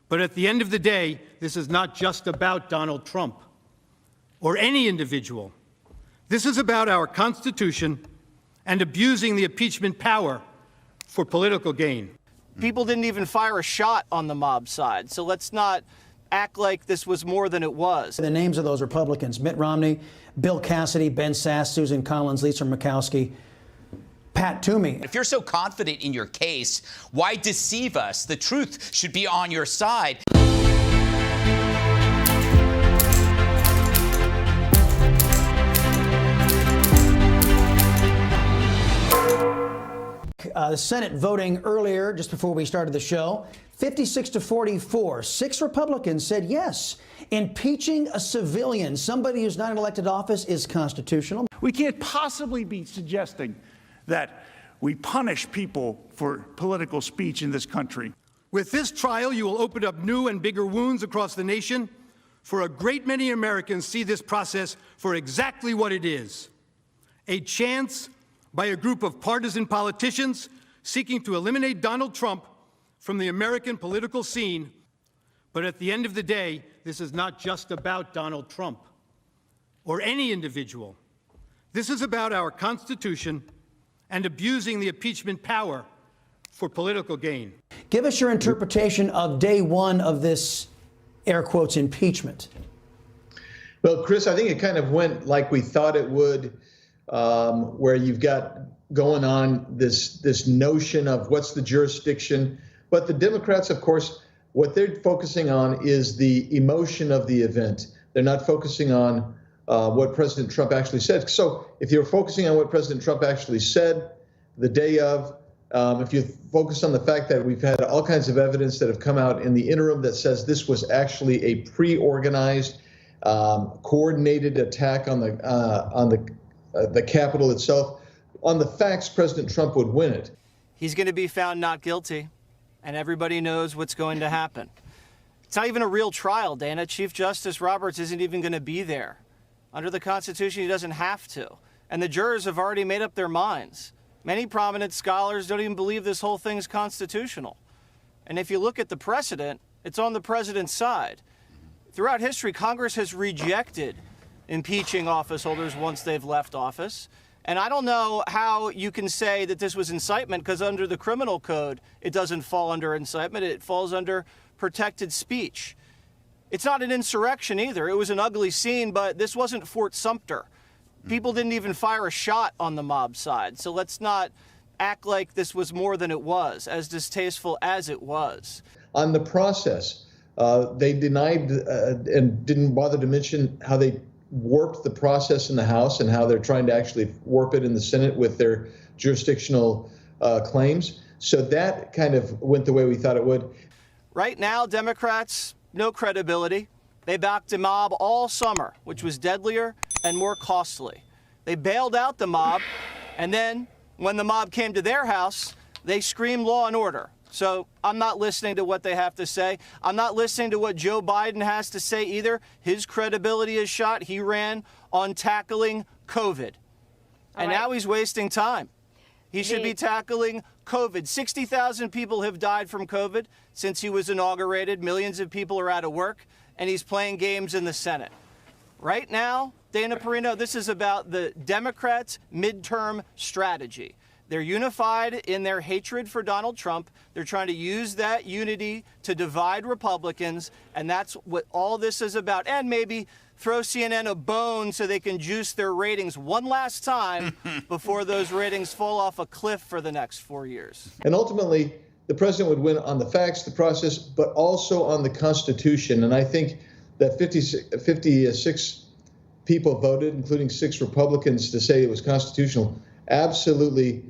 But at the end of the day, this is not just about Donald Trump or any individual. This is about our Constitution and abusing the impeachment power for political gain. People didn't even fire a shot on the mob side, so let's not act like this was more than it was. The names of those Republicans: Mitt Romney, Bill Cassidy, Ben Sass, Susan Collins, Lisa Murkowski, Pat Toomey. If you're so confident in your case, why deceive us? The truth should be on your side. The Senate voting earlier, just before we started the show, 56-44. 6 Republicans said yes, impeaching a civilian, somebody who's not in elected office, is constitutional. We can't possibly be suggesting that we punish people for political speech in this country. With this trial, you will open up new and bigger wounds across the nation. For a great many Americans see this process for exactly what it is: a chance by a group of partisan politicians seeking to eliminate Donald Trump from the American political scene. But at the end of the day, this is not just about Donald Trump or any individual. This is about our Constitution and abusing the impeachment power for political gain. Give us your interpretation of day one of this, air quotes, impeachment. Well, Chris, I think it kind of went like we thought it would, where you've got going on this notion of what's the jurisdiction. But the Democrats, of course, what they're focusing on is the emotion of the event. They're not focusing on what President Trump actually said. So if you're focusing on what President Trump actually said the day of, if you focus on the fact that we've had all kinds of evidence that have come out in the interim that says this was actually a pre-organized, coordinated attack on the Capitol itself, on the facts, President Trump would win it. He's going to be found not guilty, and everybody knows what's going to happen. It's not even a real trial, Dana. Chief Justice Roberts isn't even going to be there. Under the Constitution, he doesn't have to. And the jurors have already made up their minds. Many prominent scholars don't even believe this whole thing's constitutional. And if you look at the precedent, it's on the president's side. Throughout history, Congress has rejected impeaching office holders once they've left office. And I don't know how you can say that this was incitement, because under the criminal code, it doesn't fall under incitement. It falls under protected speech. It's not an insurrection either. It was an ugly scene, but this wasn't Fort Sumter. People didn't even fire a shot on the mob side. So let's not act like this was more than it was, as distasteful as it was. On the process, they denied and didn't bother to mention how they warped the process in the House and how they're trying to actually warp it in the Senate with their jurisdictional claims. So that kind of went the way we thought it would. Right now, Democrats, no credibility. They backed a mob all summer, which was deadlier and more costly. They bailed out the mob, and then when the mob came to their house, they screamed law and order. So I'm not listening to what they have to say. I'm not listening to what Joe Biden has to say either. His credibility is shot. He ran on tackling COVID. And now he's wasting time. He should be tackling COVID. 60,000 people have died from COVID since he was inaugurated. Millions of people are out of work, and he's playing games in the Senate. Right now, Dana Perino, this is about the Democrats' midterm strategy. They're unified in their hatred for Donald Trump. They're trying to use that unity to divide Republicans, and that's what all this is about. And maybe throw CNN a bone so they can juice their ratings one last time before those ratings fall off a cliff for the next 4 years. And ultimately, the president would win on the facts, the process, but also on the Constitution. And I think that 56 people voted, including 6 Republicans, to say it was constitutional, absolutely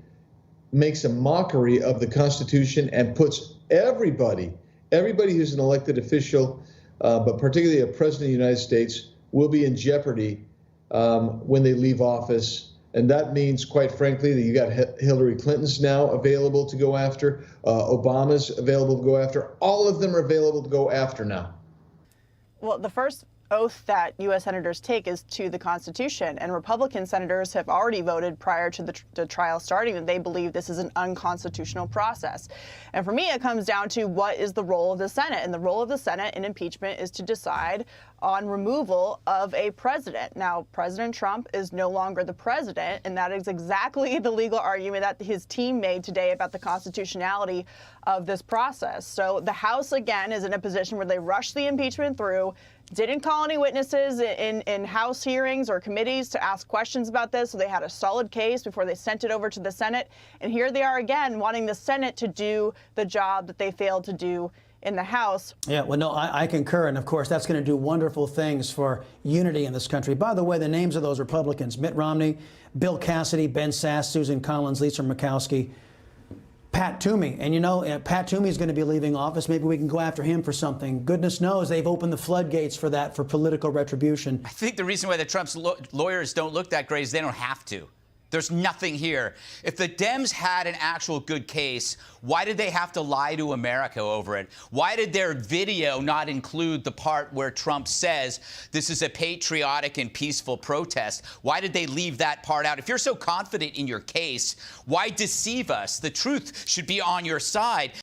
makes a mockery of the Constitution and puts everybody who's an elected official, but particularly a president of the United States, will be in jeopardy when they leave office. And that means, quite frankly, that you got Hillary Clinton's now available to go after, Obama's available to go after. All of them are available to go after now. Well, the first oath that U.S. senators take is to the Constitution. And Republican senators have already voted prior to the trial starting that they believe this is an unconstitutional process. And for me, it comes down to what is the role of the Senate. And the role of the Senate in impeachment is to decide on removal of a president. Now, President Trump is no longer the president, and that is exactly the legal argument that his team made today about the constitutionality of this process. So the House, again, is in a position where they rushed the impeachment through, didn't call any witnesses in House hearings or committees to ask questions about this, so they had a solid case before they sent it over to the Senate. And here they are again, wanting the Senate to do the job that they failed to do in the House. Yeah, well, no, I concur. And of course, that's going to do wonderful things for unity in this country. By the way, the names of those Republicans: Mitt Romney, Bill Cassidy, Ben Sass, Susan Collins, Lisa Murkowski, Pat Toomey. And you know, Pat Toomey is going to be leaving office. Maybe we can go after him for something. Goodness knows they've opened the floodgates for that, for political retribution. I think the reason why the Trump's lawyers don't look that great is they don't have to. There's nothing here. If the Dems had an actual good case, why did they have to lie to America over it? Why did their video not include the part where Trump says this is a patriotic and peaceful protest? Why did they leave that part out? If you're so confident in your case, why deceive us? The truth should be on your side.